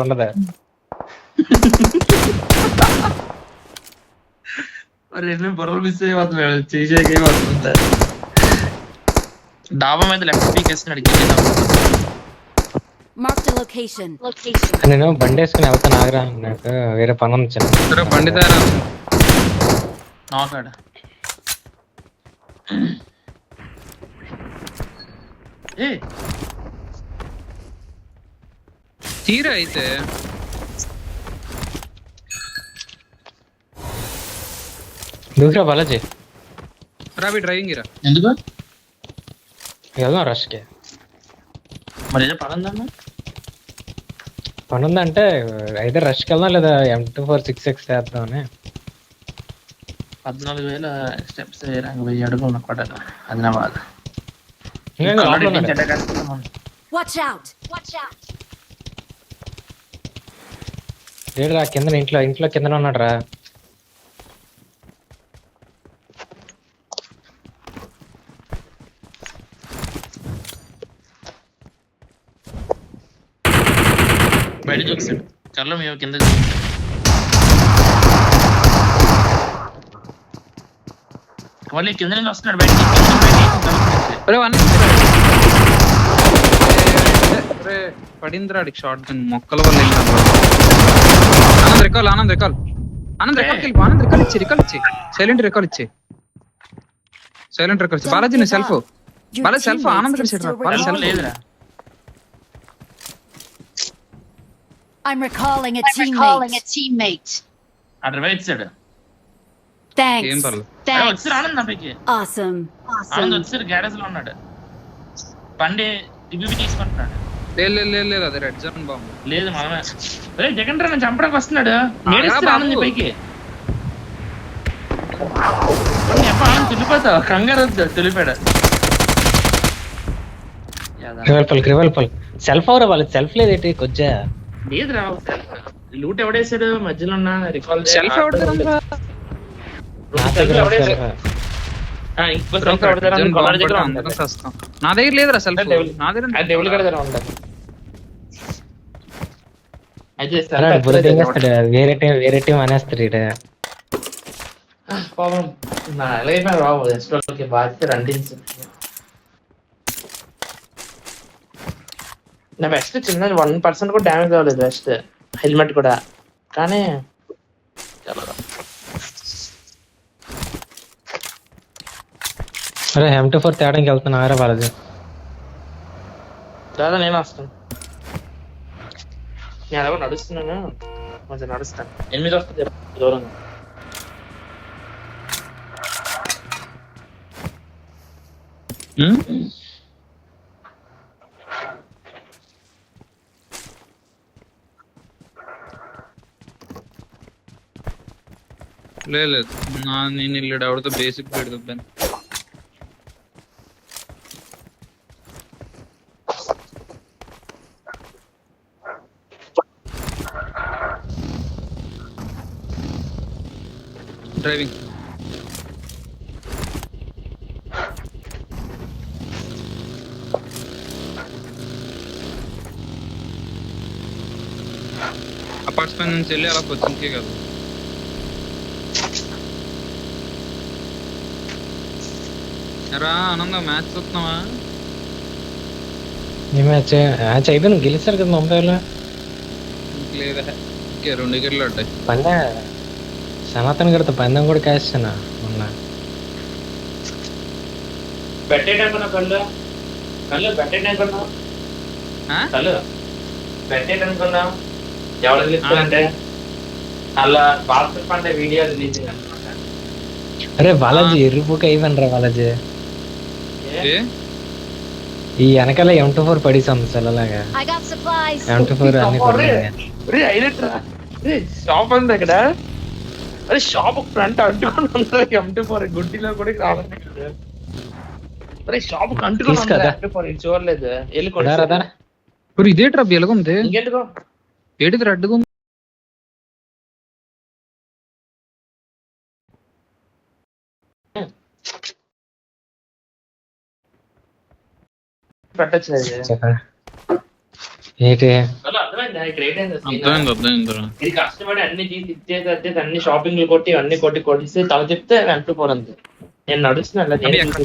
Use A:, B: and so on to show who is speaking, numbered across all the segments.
A: ఉండదు.
B: మరి ఎన్ని బుర్రలు మిస్ అయిపోతుంది చేసేకి వస్తుంది. డాబా మీద లెఫ్ట్ పీకేస్తున్నాడు.
A: నేను బండి వేసుకుని వెళ్తాను ఆగ్రా నాకు వేరే పని ఉంది చిన్న.
C: బండి తయారా
B: నాకాడ
C: తీరా అయితే
A: దూసరా బాలాజీ
C: రాబీ డ్రైవింగ్ ఇరా.
B: ఎందుకు
A: వెళ్దాం రష్కి.
B: మరి ఏదో పని ఉందమ్మా.
A: పని ఉందంటే అయితే రష్కి వెళ్దాం లేదా M2466 చేద్దామని.
B: 14,000 స్టెప్స్ 1000 అడుగులు కొట్టాలి. అది నా బాధ.
A: లేడురా కింద ఇంట్లో కింద ఉన్నాడు రా.
B: బయట చూస్తాడు కళ్ళు మేము కింద మళ్ళీ కింద నుంచి వస్తున్నాడు బయట.
C: పడిందిరాడికి షార్ట్ గన్ మొక్కల వల్ల ఆనంద్ రికాల్ ఇచ్చి సైలెంట్ రికాల్ ఇచ్చి బాలాజీ నువ్వు సెల్ఫ్ ఆనంద్ సెల్ఫ్
B: లేదురా.
D: I'm recalling a teammate.
B: అటు రైట్ సైడ్
C: ఏం పర్లేదు.
B: వచ్చారు ఆనంద్ నా పైకి.
D: Awesome.
B: ఆనంద్ వచ్చారు గ్యారేజ్ లో ఉన్నాడు. బండి రివ్యూ తీసుకుంటున్నాడు.
C: లేదు అదే రెడ్ జోన్ బాంబు
B: లేదు మనమే. జగన్ రావు చంపడానికి వస్తున్నాడు. నేడేస్తారు ఆనంద్ పైకి. ఆనంద్ తెలిపోతావు కంగారు తెలిపాడు.
A: రివల్పల్ సెల్ఫ్ అవరా వాళ్ళకి సెల్ఫ్ లేదేంటి కొజ్జా.
B: లేదు రా లూట్ ఎవడేసాడు మధ్యలో ఉన్న రికాల్
C: సెల్ఫ్ నా దగ్గర లేదురా సెల్ఫ్. నా దగ్గర
A: వేరే టీం అనేస్తాడు ఇట.
B: బాధ్యత రండించు. నా వెస్ట్ చిన్న 1% కూడా డ్యామేజ్ అవ్వలేదు. వెస్ట్ హెల్మెట్ కూడా కానీ
A: అరే M24 తేడానికి వెళ్తున్నా ఆరా బాలాజీ.
B: దాదా నేను వస్తాను. నేను ఎలాగో నడుస్తున్నాను కొంచెం నడుస్తాను. 8 వస్తుంది దూరంగా.
C: లేదు నేను ఇల్లు ఎవరితో బేసిక్ పెడు దుబ్బాను. డ్రైవింగ్ అపార్ట్మెంట్ నుంచి వెళ్ళి అలా కొచ్చిన్కే కదా. రా ఆనందం మ్యాచ్ చూస్తున్నావా?
A: ఈ మ్యాచ్ అయిపోయింది. గెలిచారు కదా ముంబైలో.
C: లేదా 2 వికెట్లు పడ్డాయి.
A: పండే సనాతన్ గడితో పందెం కూడా కాస్తాను మొన్న.
B: పెట్టేటనుకున్నా కళ్ళు పెట్టేటనుకున్నా ఎవరు తెలుస్తారంటే అలా బాస్కెట్ పండే వీడియో రిలీజింగ్ అనమాట.
A: అరే బాలాజీ ఎర్రిపోక అయిపోయినరా బాలాజీ. ఈ వెనకాల M24 పడిస్తుంది చల్లలాగా. M24 అన్ని
B: షాప్ ఉంది అక్కడ. అరే షాప్ ఫ్రంట్ అంటుకొని ఉంది M24 గుడ్డిలో కూడా రావాలి కదా. అరే షాప్ అంటుకొని M24 చూడలేదు వెళ్ళి
C: ఇదేట్రా ఎలాగుంది
B: ఇంకెందుకో
C: ఏడిది రెడ్గా
A: పెట్టచ్చు ఏంటి
B: అర్థమైందా ఇక్కడ ఏంటంటే
C: అర్థమైందిరా.
B: ఇది కష్టపడి అన్ని తీసి ఇచ్చేసి అన్ని షాపింగ్లు కొట్టి అన్ని కొట్టిస్తే తల చెప్తే M24 అంతే. నేను నడుస్తున్నాను
C: అవి ఎక్కడ?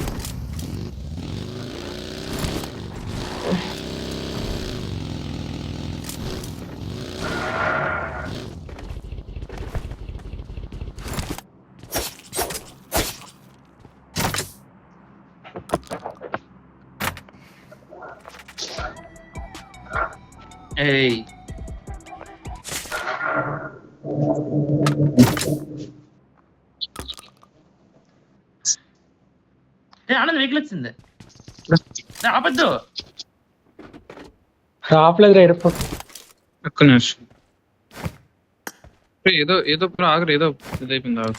B: ఏయ్ ఆనంద్ వెహికల్ వచ్చింది ఆపద్దు.
A: రావట్లేదు ఎయిర్పోర్ట్.
C: ఒక్క నిమిషం. ఏదో ఏదో ఆగరు, ఏదో ఇదైపోయింది ఆగు.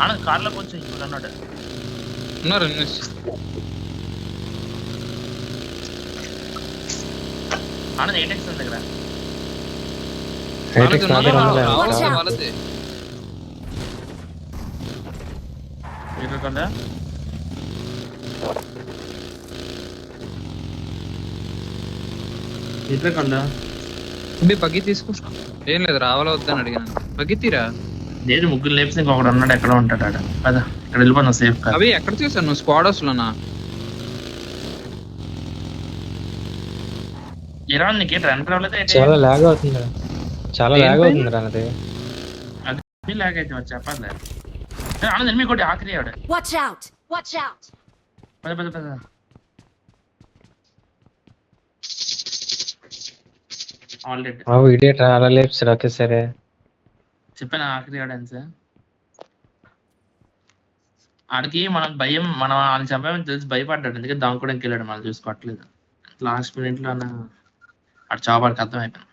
B: ఆనంద్ కార్లో కొంచెం ఇప్పుడు అన్నాడు
C: ఉన్నారు.
B: ఆనంద్ 8x దగ్గర
C: వాళ్ళదే
B: ఎక్కకుండా ఎక్కకుండా
C: బగ్గి తీసుకో. ఏం లేదు, రావాలా వద్దని అడిగాను. బగ్గి తీరా.
B: లేదు ముగ్గురు లేపితే ఇంకొకడు ఉన్నాడు, ఎక్కడ ఉంటాడు ఆడ. కదా ఇక్కడ వెళ్ళిపోయినా సేఫ్ కాదు.
C: అవి ఎక్కడ చూసాను నువ్వు? స్క్వాడ్ హౌస్ లోనా?
B: ఇరాన్ నీకేంటి రన్ రావలేదు?
A: చాలా లాగ్ అవుతుంది, చాలా లాగ్ అవుతుంది అన్నది.
B: అది లాగ్ అయితే వచ్చి చెప్పాలి. ఆనంద్ ఎనిమిది కొట్టి ఆఖరి ఆవిడ.
D: Watch out! Watch out!
B: పద పద పద. ఆల్రెడీ
A: ఇడియట్ అలా లేపుతాడు ఒకేసారి.
B: చెప్పాను ఆఖరి ఆడని సార్. ఆడికి మనం భయం, మనం వాళ్ళని చంపామని తెలిసి భయపడ్డాడు, అందుకే దాంకోవడానికి వెళ్ళాడు. మనం చూసుకోవట్లేదు. లాస్ట్ మినిట్ లో ఆడు చావాడికి అర్థం అయిపోయింది.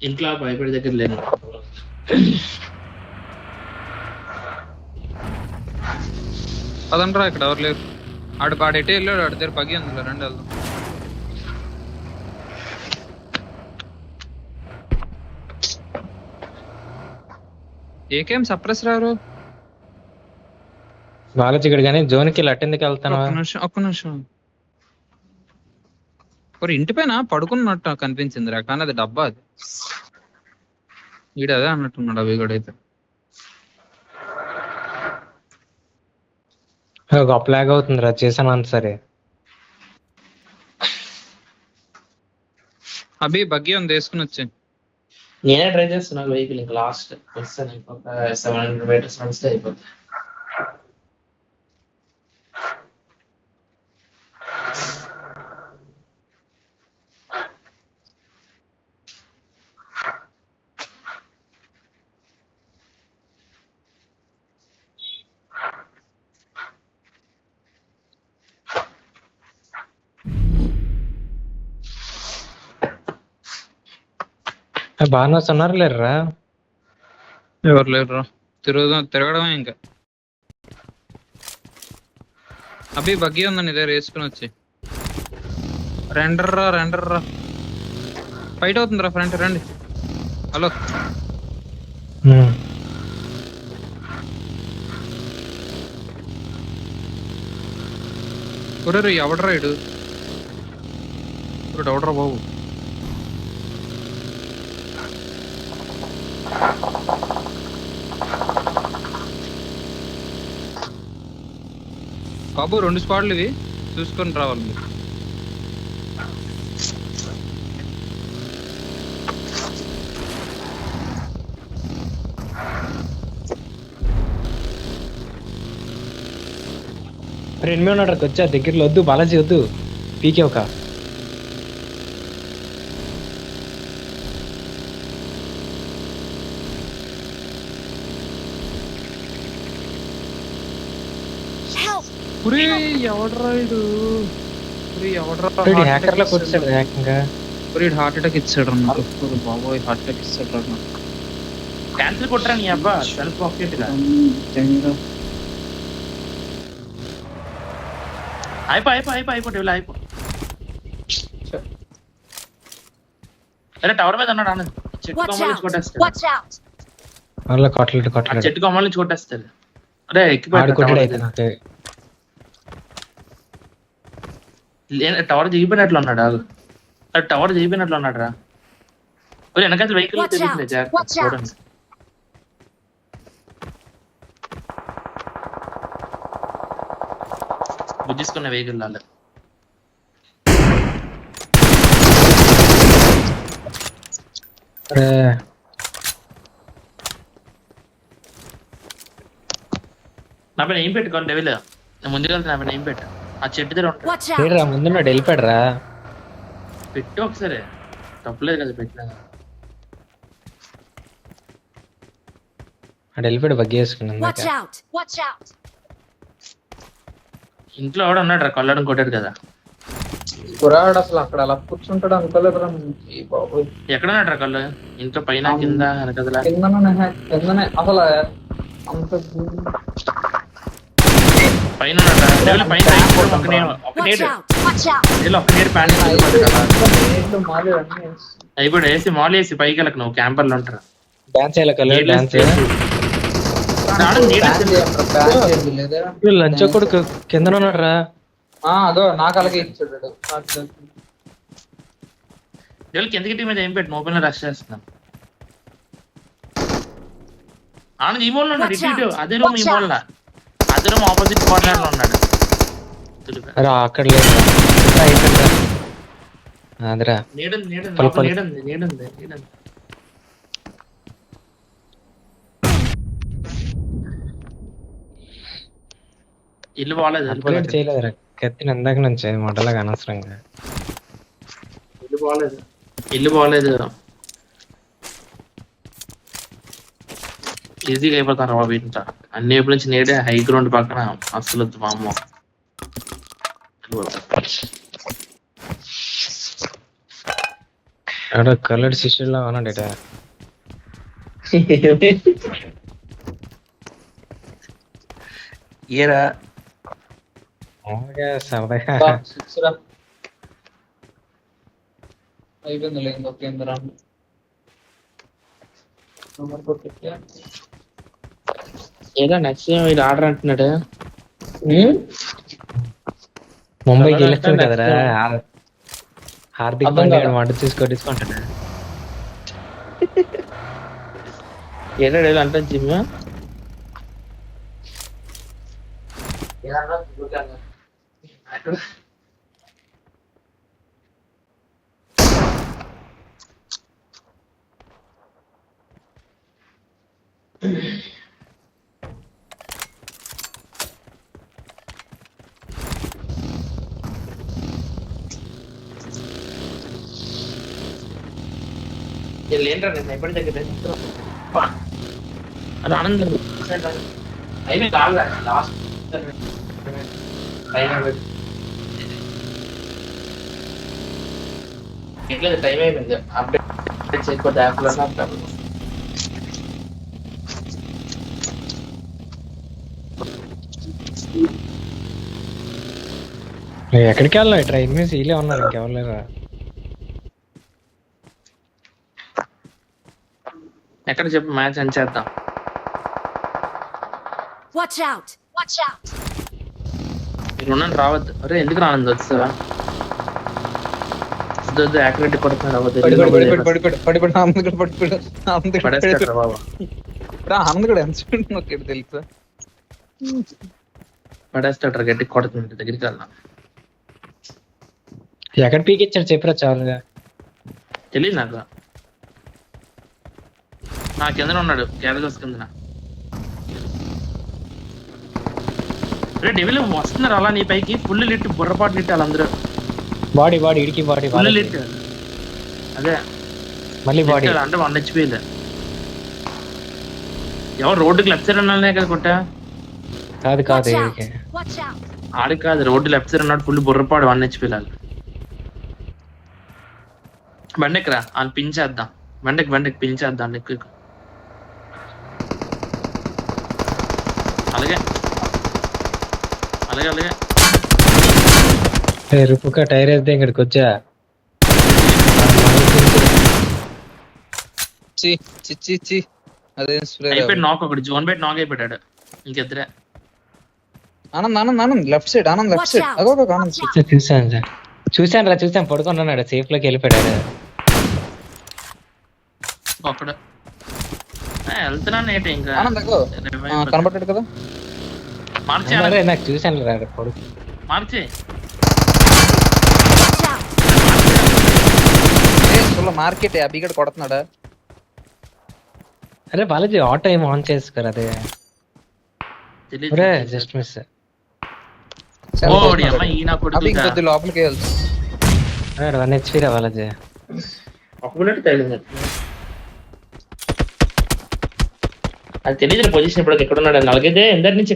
B: ఇంట్లో భయపడి దగ్గర లేదు.
C: అదంటారా ఇక్కడ ఎవరు లేరు. ఆడెటే వెళ్ళాడు, ఆడి దగ్గర పగి అందులో. రండి వెళ్దాం. ఏకేం సప్రెస్ రారు.
A: బాలాజీ ఇక్కడ కానీ జోన్కి లట్టెందుకు వెళ్తాను?
C: ఒక్క నిమిషం. ఒక ఇంటి పైన పడుకున్నట్టు కనిపించింది రా, కానీ అది డబ్బా. అది వీడు అదే అన్నట్టున్నాడు. అవి కూడా అయితే
A: గొప్ప లాగ్ అవుతుంది రా, చేశాను అంత సరే.
C: అభి బగ్గి ఉంది, వేసుకుని వచ్చాను.
B: నేనే ట్రై చేస్తున్నా వెహికల్. ఇంకా లాస్ట్ వస్తాను, ఇంకొక 700 మీటర్స్ నడిస్తే అయిపోతుంది.
A: బాగా ఉన్నారు లేరురా?
C: ఎవరు లేరు రా, తిరగడమే ఇంకా. అభి బగ్గి ఉందని ఇదే వేసుకుని వచ్చి. రెండర్రా ఫైట్ అవుతుందిరా ఫ్రంట్. రండి. హలో ఒరే ఎవడరా ఇడు? ఎవడరా బాబు? బాబు 2 స్పాట్లు ఇవి, చూసుకొని రావాలి మీరు.
A: ఎనిమిది ఉన్నాడు, వచ్చా దగ్గరలో. వద్దు బాలాజీ వద్దు, పీకే ఒక. హ్యాకర్లో కూర్చాడు ఏకంగా.
C: హార్ట్ అటాక్ ఇచ్చాడు అన్నారు బాబోయ్. హార్ట్ అటాక్ ఇచ్చాడు అన్న.
B: క్యాన్సిల్ కొట్టరా నీ అబ్బా. సెల్ఫ్ పాకెట్ గా అయిపో. అరే టవర్ మీద ఉన్నాడు ఆనంద్. చెట్టు కొమ్మలు కొట్టేస్తాడు.
D: Watch out!
A: వాళ్ళ కొట్టలేడు
B: ఆ
A: కొట్టలేడు
B: చెట్టు కొమ్మల నుంచి కొట్టేస్తాడు. అరే
A: ఆడు కొట్టాడు అయితే
B: ఎక్కిపోయాడు.
A: నాకు
B: టవర్ దిగిపోయినట్లు ఉన్నాడు. టవర్ దిగిపోయినట్లు ఉన్నాడు రా. వెనకాల వెహికల్
D: Watch
B: తిరుగుతుంది,
D: out.
B: జాగ్రత్త
D: Watch out.
B: చూడండి. బుజ్జిసుకున్న వెహికల్ వాళ్ళు.
A: అరే
B: నా పైన ఏం పెట్టుకోండి డెవిల్. నేను ముందుకు వెళ్తే నా పైన ఏం పెట్టు. ఆ చెట్టు దగ్గర ఉంటాడు.
D: Watch out.
A: ఏడురా ముందున్నాడు వెళ్ళిపోయాడు రా.
B: పెట్టు ఒకసారి, తప్పలేదు కదా పెట్టినా.
A: ఆడు వెళ్ళిపోయాడు బగ్గి వేసుకున్నాను
D: Watch out. Watch out.
B: ఇంట్లో కూడా ఉన్నాడు రా, కొల్లడం కొట్టాడు కదా.
C: కురాడు అసలు అక్కడ అలా కూర్చుంటాడు అనుకోలేదురా. ఈ బాబోయ్.
B: ఎక్కడ ఉన్నాడు రా కళ్ళు? ఇంట్లో పైన కింద వెనకదలా?
C: కిందనే అసలు అంత
B: పైన ఉన్నాడు రా. డెవిల్ పైన అయిపోయి ఒక నేడు
D: Watch out. Watch out.
B: Devil ఒక్క నేడు ప్యాంట్
C: మాలి అన్ని
B: అయిపోయాడు. వేసి మాల్ వేసి పైకి వెళ్ళకు, నువ్వు క్యాంపర్లో ఉంటారా.
A: డాన్స్ చేయాలి కలర్ డాన్స్ లంచ్ కొడుకు కింద ఉన్నాడు రా.
C: అదో నాకు అలాగే ఇచ్చాడు.
B: డెవిల్ కిందకి టీం మీద ఏం పెట్టి ఓపెన్ లో రష్ చేస్తున్నాం. ఆనంద్ ఈ మూలలో ఉన్నాడు, ఇటు అదే రూమ్, ఈ మూల అదే రూమ్ ఆపోజిట్ కార్నర్ లో ఉన్నాడు.
A: అరే అక్కడ లేదు అదిరా
B: నీడుంది నీడుంది
A: పలు పలు.
B: నీడుంది నీడుంది నీడుంది. ఇల్లు బాగాలేదు,
A: అప్గ్రేడ్ చేయలేదురా కత్తిని ఇందాక నుంచి మొదలగా అనవసరంగా.
B: ఇల్లు బాగాలేదు, ఇల్లు బాగాలేదు. ఈజీగా అయిపోతారు బాబు ఇంట్లో. అన్ని వైపు నుంచి నేడే హై గ్రౌండ్ పక్కన అస్సలు వద్దు మా అమ్మ.
A: ఎవడో కలర్డ్ సిస్టర్ లా ఉన్నాడు ఇట.
B: ఏరా
A: మామూలుగా సరదాగా
C: అయిపోయింది లేదు కేంద్ర
B: ఏదో నెక్స్ట్ వీడు ఆర్డర్ అంటున్నాడు.
A: ముంబైకి వెళ్ళొచ్చాడు కదరా హార్దిక్
C: అర్థం
A: పాండ్యా
C: కాదా?
A: వంట చూసి కొట్టించుకుంటాడు.
B: ఏదో అంటే జిమ్ ఏంట్రా నేను ఎప్పటి దగ్గర అది ఆనందం అయిపోయి కాదు లాస్ట్ ఎట్లేదు టైం అయిపోయింది. అప్డేట్ చేయకపోతే యాప్లో
A: నువ్వు ఎక్కడికి వెళ్ళావు ట్రైన్ మీద సీలే ఉన్నారు ఇంకెవరు లేరా.
B: ఎక్కడ చెప్పు మ్యాచ్ అని చేద్దాం.
D: Watch out. Watch out.
B: మీరు ఉన్నాను రావద్దు. అరే ఎందుకు రానంది వస్తుందా? వద్దు యాక్టివిటీ పడుతున్నాడు పడేస్తాడు బాబా.
C: ఆనంద్ ఎంత చూడండి తెలుసా.
B: పడేస్తాడు గట్టి కొడుతుంది దగ్గరికి వెళ్దాం.
A: ఎక్కడ పీకిచ్చాడు చెప్పరా చాలుగా.
B: తెలియదు నాకు. నా కింద ఉన్నాడు క్యారగస్ కింద. రే డెవిల్ వస్తున్నారు అలా నీ పైకి. ఫుల్ లిట్ బుర్రపాటు లిట్ వాళ్ళందరూ.
A: బాడీ ఇడికి బాడీ
B: ఫుల్ లిట్ అదే
A: మళ్ళీ బాడీ
B: అంటే 1 HP. ఎవరు రోడ్డుకి లెఫ్ట్ సైడ్ ఉన్నానే కదా కొట్టా.
A: కాదు
D: Watch out.
A: ఇడికి
D: Watch out.
B: ఆడికి కాదు, రోడ్డు లెఫ్ట్ సైడ్ ఉన్నాడు. ఫుల్ బుర్రపాడు 1 HP లాగా. బండెక్కరా అని పించేద్దాం. బండెక్కి పించేద్దాం. ఎక్కువ అలాగే అలాగే అలాగే
A: రుపుక టైర్ వేస్తే ఇక్కడికి వచ్చా.
C: చి అదే స్ప్రే
B: అయిపోయాడు నాక్ ఒకటి జోన్ బెట్ నాక్ అయిపోయాడు ఇంకిద్దరే.
C: Anand left side Anand left
D: Watch
C: side
D: out.
C: అగో ఆనంద్
A: చూసాను సార్, చూసాను పడుకున్నాడు, సేఫ్ లోకి వెళ్ళిపోయాడు.
B: ఒక్కడు వెళ్తున్నాను ఏంటి ఇంకా
C: ఆనంద్ అగో కనబడ్డాడు కదా.
B: మార్చి
A: అరే నాకు చూసాను రా పడుకు.
B: మార్చి
D: Watch out!
C: మార్కెట్ అభిగడ్ కొడుతున్నాడా.
A: అరే బాలాజీ ఆటో ఏం ఆన్ చేసుకోరు అదే. అరే జస్ట్ మిస్.
B: ఓడి అమ్మ ఈ నా కొడుకు
C: అభి ఇంకొద్ది లోపలికి వెళ్తా.
A: అరే 1 HP రా బాలాజీ.
B: ఒక బుల్లెట్ తగిలింది. అది తెలియదు పొజిషన్ ఇప్పుడు ఎక్కడ ఉన్నాడు. నలగైతే ఎందరి నుంచి